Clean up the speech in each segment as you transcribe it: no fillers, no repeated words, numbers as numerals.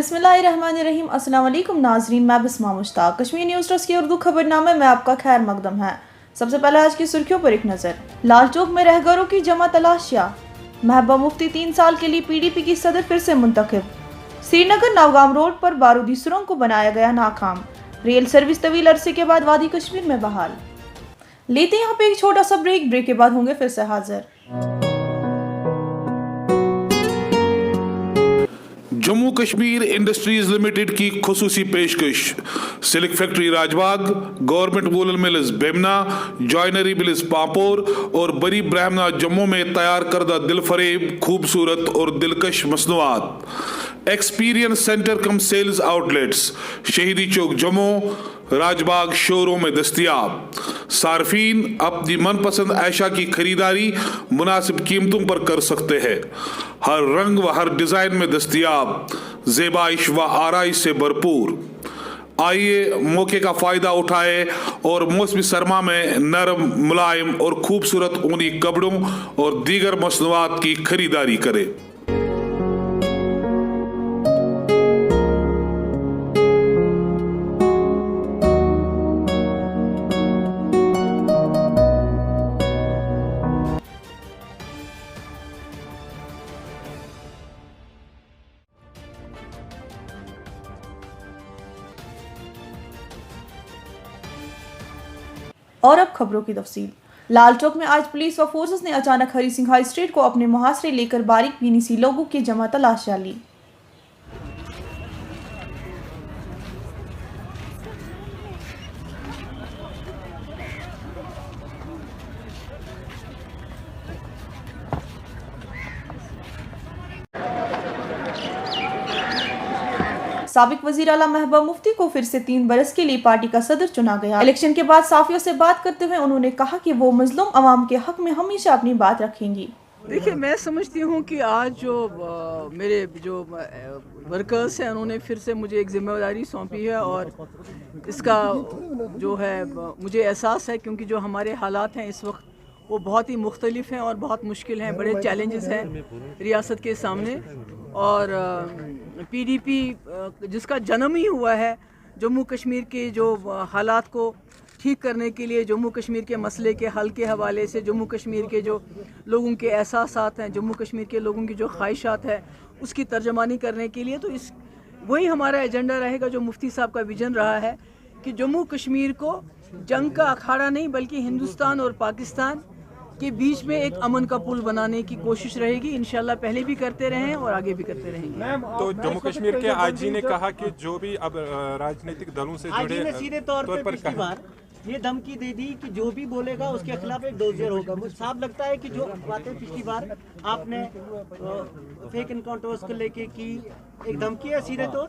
बिस्मिल्लाहिर्रहमानिर्रहीम। अस्सलाम वालेकुम नाजरीन, मैं बिस्मा मुश्ताक। कश्मीर न्यूज़ ट्रस्ट के उर्दू खबरनामे में आपका खैर मकदम है। सबसे पहले आज की सुर्खियों पर एक नज़र। लाल चौक में रहगरों की जमा तलाशियाँ। महबूबा मुफ्ती 3 साल के लिए PDP की सदर फिर से मुंतखब। श्रीनगर नवगाम रोड पर बारूदी सुरंग को बनाया गया नाकाम। रेल सर्विस तवील अरसे के बाद वादी कश्मीर में बहाल। लेते यहाँ पे एक छोटा सा ब्रेक के बाद होंगे फिर से हाजिर। जम्मू कश्मीर इंडस्ट्रीज लिमिटेड की खुसूसी पेशकश। Silk factory Rajbagh, government woollen mills Bemina, joinery mills Pampore और बरी ब्राह्मणा जम्मू में तैयार करदा दिलफरेब, खूबसूरत और दिलकश मसनूआत। एक्सपीरियंस सेंटर कम सेल्स आउटलेट्स शहीदी चौक जम्मू, राजबाग शोरूम में दस्तियाब। सार्फिन अपनी मनपसंद ऐशा की खरीदारी मुनासिब कीमतों पर कर सकते हैं। हर रंग व हर डिजाइन में दस्तियाब, ज़ेबाइश व आराइश से भरपूर। आइए मौके का फायदा उठाए और मौसमी सरमा में नरम, मुलायम और खूबसूरत ऊनी कपड़ों और दीगर मसनूआत की खरीदारी करें। और अब खबरों की तफसील। लाल चौक में आज पुलिस व फोर्सेस ने अचानक हरी सिंह हाई स्ट्रीट को अपने मुहासरे लेकर बारीक बीनी सी लोगों की जमा तलाशियां ली। साबिक वजीर आला महबूबा मुफ्ती को फिर से 3 बरस के लिए पार्टी का सदर चुना गया। इलेक्शन के बाद साफियों से बात करते हुए उन्होंने कहा कि वो मजलूम अवाम के हक में हमेशा अपनी बात रखेंगी। देखिए, मैं समझती हूँ कि आज जो मेरे जो वर्कर्स हैं उन्होंने फिर से मुझे एक जिम्मेदारी सौंपी है और इसका जो है मुझे एहसास है, क्योंकि जो हमारे हालात हैं इस वक्त वो बहुत ही मुख्तलिफ हैं और बहुत मुश्किल हैं। बड़े चैलेंजेस हैं रियासत के सामने और PDP जिसका जन्म ही हुआ है जम्मू कश्मीर के जो हालात को ठीक करने के लिए, जम्मू कश्मीर के मसले के हल के हवाले से, जम्मू कश्मीर के जो लोगों के एहसासात हैं, जम्मू कश्मीर के लोगों की जो ख्वाहिशात है उसकी तर्जमानी करने के लिए। तो इस वही हमारा एजेंडा रहेगा जो मुफ्ती साहब का विजन रहा है कि जम्मू कश्मीर को जंग का अखाड़ा नहीं बल्कि हिंदुस्तान और पाकिस्तान के बीच में एक अमन का पुल बनाने की कोशिश रहेगी। इंशाल्लाह पहले भी करते रहे हैं और आगे भी करते रहेंगे। तो जम्मू कश्मीर के आईजी ने कहा कि जो भी अब राजनीतिक दलों से जुड़े सीधे तौर पर पिछली बार ये धमकी दे दी कि जो भी बोलेगा उसके खिलाफ एक डोजियर होगा। मुझे साफ लगता है कि जो बातें पिछली बार आपने फेक एनकाउंटर्स को लेके की, एक धमकी है सीधे तौर।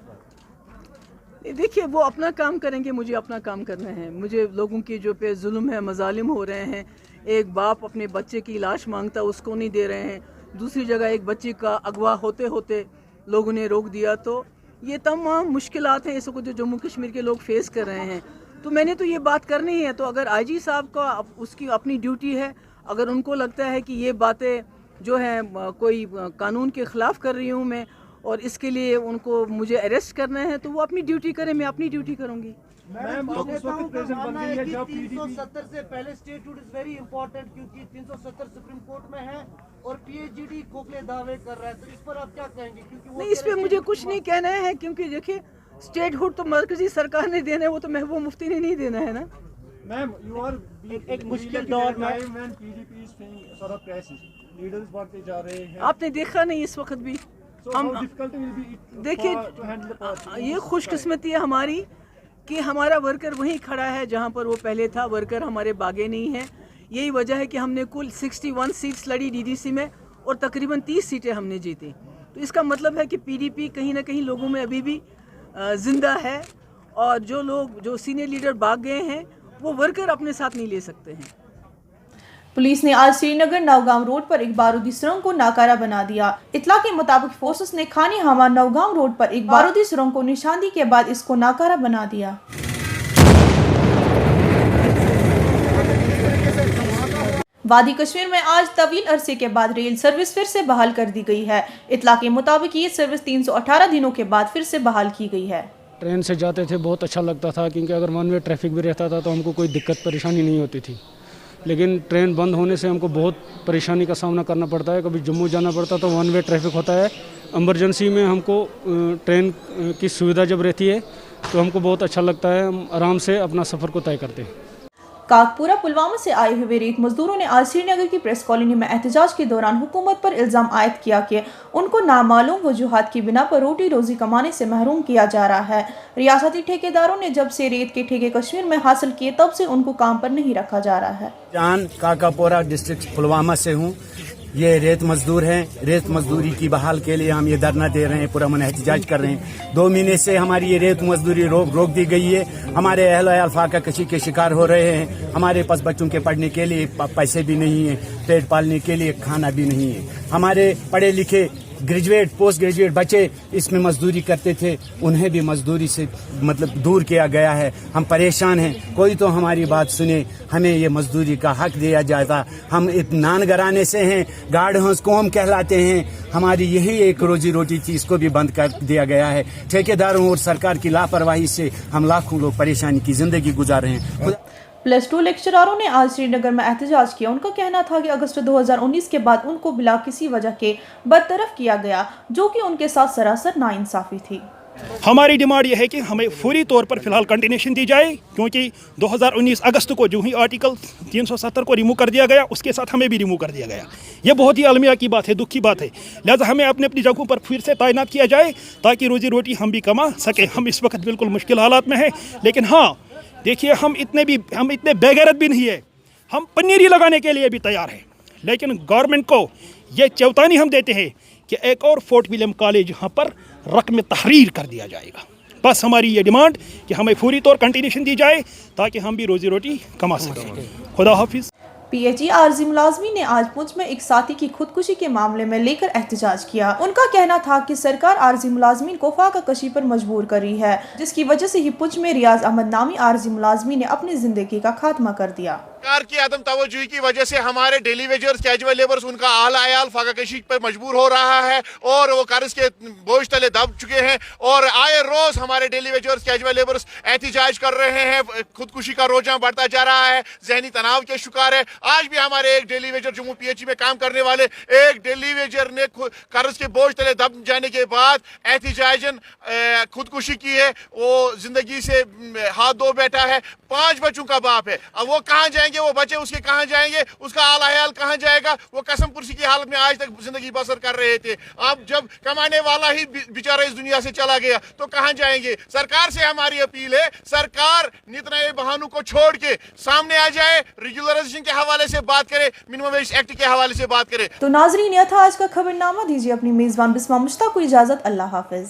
देखिए, वो अपना काम करेंगे, मुझे अपना काम करना है। मुझे लोगों की जो पे जुल्म है, मजालिम हो रहे हैं, एक बाप अपने बच्चे की लाश मांगता उसको नहीं दे रहे हैं, दूसरी जगह एक बच्चे का अगवा होते होते लोगों ने रोक दिया। तो ये तमाम मुश्किलात हैं इस वक्त जो जम्मू कश्मीर के लोग फेस कर रहे हैं। तो मैंने तो ये बात करनी है। तो अगर IG साहब का उसकी अपनी ड्यूटी है, अगर उनको लगता है कि ये बातें जो है कोई कानून के ख़िलाफ़ कर रही हूँ मैं और इसके लिए उनको मुझे अरेस्ट करना है, तो वो अपनी ड्यूटी करें, मैं अपनी ड्यूटी करूँगी। मैं कहता हूं कि मानना है कि 370 से पहले स्टेटहुड इज वेरी इंपॉर्टेंट, क्योंकि 370 सुप्रीम कोर्ट में है और PhD खोखले दावे कर रहा है। तो इस पर आप क्या कहेंगे? क्योंकि नहीं, इस पे मुझे कुछ नहीं कहना है, क्योंकि देखिए स्टेटहुड तो मरकजी सरकार ने देना है, वो तो महबूबा मुफ्ती ने नहीं देना है ना। मैम, यू आर एक मुश्किल दौर में लीडर्स बढ़ते जा रहे हैं, आपने देखा नहीं इस वक्त भी हम देखिए, ये खुशकिस्मती है हमारी कि हमारा वर्कर वहीं खड़ा है जहां पर वो पहले था। वर्कर हमारे बागे नहीं है। यही वजह है कि हमने कुल 61 सीट्स लड़ी DDC में और तकरीबन 30 सीटें हमने जीती। तो इसका मतलब है कि PDP कहीं ना कहीं लोगों में अभी भी ज़िंदा है और जो लोग जो सीनियर लीडर भाग गए हैं वो वर्कर अपने साथ नहीं ले सकते हैं। पुलिस ने आज श्रीनगर नवगाम रोड पर एक बारूदी सुरंग को नाकारा बना दिया। इतला के मुताबिक फोर्सेस ने खानी हमा नवगाम रोड पर एक बारूदी सुरंग को निशानदी के बाद इसको नाकारा बना दिया। वादी कश्मीर में आज तवील अरसे के बाद रेल सर्विस फिर से बहाल कर दी गई है। इत्तला के मुताबिक ये सर्विस 318 दिनों के बाद फिर से बहाल की गई है। ट्रेन से जाते थे बहुत अच्छा लगता था, क्योंकि अगर वन वे ट्रैफिक भी रहता था तो हमको कोई दिक्कत परेशानी नहीं होती थी। लेकिन ट्रेन बंद होने से हमको बहुत परेशानी का सामना करना पड़ता है। कभी जम्मू जाना पड़ता तो वन वे ट्रैफिक होता है। इमरजेंसी में हमको ट्रेन की सुविधा जब रहती है तो हमको बहुत अच्छा लगता है, हम आराम से अपना सफ़र को तय करते हैं। काकपुरा पुलवामा से आए हुए रेत मजदूरों ने आज श्रीनगर की प्रेस कॉलोनी में एहतजाज के दौरान हुकूमत पर इल्ज़ाम आयद किया कि उनको नामालूम वजूहात की बिना पर रोटी रोजी कमाने से महरूम किया जा रहा है। रियासती ठेकेदारों ने जब से रेत के ठेके कश्मीर में हासिल किए तब से उनको काम पर नहीं रखा जा रहा है। जान काकापुरा डिस्ट्रिक्ट पुलवामा से हूँ। ये रेत मजदूर हैं। रेत मजदूरी की बहाल के लिए हम ये धरना दे रहे हैं, पूरा मन एहतजाज कर रहे हैं। 2 महीने से हमारी ये रेत मजदूरी रोक दी गई है। हमारे अहल फाका कशी के शिकार हो रहे हैं। हमारे पास बच्चों के पढ़ने के लिए पैसे भी नहीं है, पेट पालने के लिए खाना भी नहीं है। हमारे पढ़े लिखे ग्रेजुएट पोस्ट ग्रेजुएट बच्चे इसमें मजदूरी करते थे, उन्हें भी मजदूरी से दूर किया गया है। हम परेशान हैं, कोई तो हमारी बात सुने, हमें ये मजदूरी का हक दिया जाता। हम इत्मीनान घराने से हैं, गार्ड हंस कौम कहलाते हैं। हमारी यही एक रोजी रोटी थी, इसको भी बंद कर दिया गया है। ठेकेदारों और सरकार की लापरवाही से हम लाखों लोग परेशानी की जिंदगी गुजार रहे हैं। +2 लेक्चरारों ने आज श्रीनगर में एहतजाज किया। उनका कहना था कि अगस्त 2019 के बाद उनको बिला किसी वजह के बरतरफ किया गया, जो कि उनके साथ सरासर नाइंसाफी थी। हमारी डिमांड यह है कि हमें फौरी तौर पर फिलहाल कंटिन्यूशन दी जाए, क्योंकि 2019 अगस्त को जो ही आर्टिकल 370 को रिमूव कर दिया गया, उसके साथ हमें भी रिमूव कर दिया गया। ये बहुत ही अलमिया की बात है, दुख की बात है। लिहाजा हमें अपनी अपनी जगहों पर फिर से तैनात किया जाए ताकि रोजी रोटी हम भी कमा सकें। हम इस वक्त बिल्कुल मुश्किल हालात में हैं, लेकिन हाँ देखिए, हम इतने बेगैरत भी नहीं है। हम पन्नीरी लगाने के लिए भी तैयार हैं, लेकिन गवर्नमेंट को ये चेतावनी हम देते हैं कि एक और फोर्ट विलियम कॉलेज यहाँ पर रकम तहरीर कर दिया जाएगा। बस हमारी ये डिमांड कि हमें पूरी तौर कंटिन्यूशन दी जाए ताकि हम भी रोजी रोटी कमा सकें। खुदा हाफिज़। PHE आरजी मुलाजमी ने आज पुंछ में एक साथी की खुदकुशी के मामले में लेकर एहतजाज किया। उनका कहना था कि सरकार आरजी मुलाजमीन को फाका कशी पर मजबूर कर रही है, जिसकी वजह से ही पुंछ में रियाज अहमद नामी आरजी मुलाजमी ने अपनी जिंदगी का खात्मा कर दिया। सरकार की आदम तवज्जुही की वजह से हमारे डेली वेजर्स कैजुअल लेबर्स उनका आल आयाल फाका कशी पर मजबूर हो रहा है और वो कर्ज के बोझ तले दब चुके हैं। और आए रोज हमारे डेली वेजर्स कैजुअल लेबर्स एहतजाज कर रहे हैं। खुदकुशी का रुझान बढ़ता जा रहा है, जहनी तनाव के शिकार है। आज भी हमारे एक डेली वेजर जम्मू PHE में काम करने वाले एक डेली वेजर ने कर्ज के बोझ तले दब जाने के बाद एहतजाजन खुदकुशी की है। वो जिंदगी से हाथ धो बैठा है। 5 बच्चों का बाप है। अब वो कहाँ जाएंगे, वो बच्चे उसके कहाँ जाएंगे, उसका आल हयाल कहाँ जाएगा। वो कसम पुरसी की हालत में आज तक जिंदगी बसर कर रहे थे। अब जब कमाने वाला ही बेचारा इस दुनिया से चला गया तो कहाँ जाएंगे। सरकार से हमारी अपील है, सरकार नित नए बहानों को छोड़ के सामने आ जाए, रेगुलराइजेशन के हवाले से बात करे, मिनिमम वेज एक्ट के हवाले से बात करे। तो नाजरीन, यह था आज का खबरनामा। दीजिए अपनी मेजबान बिस्मा मुश्ताक को इजाजत। अल्लाह हाफिज।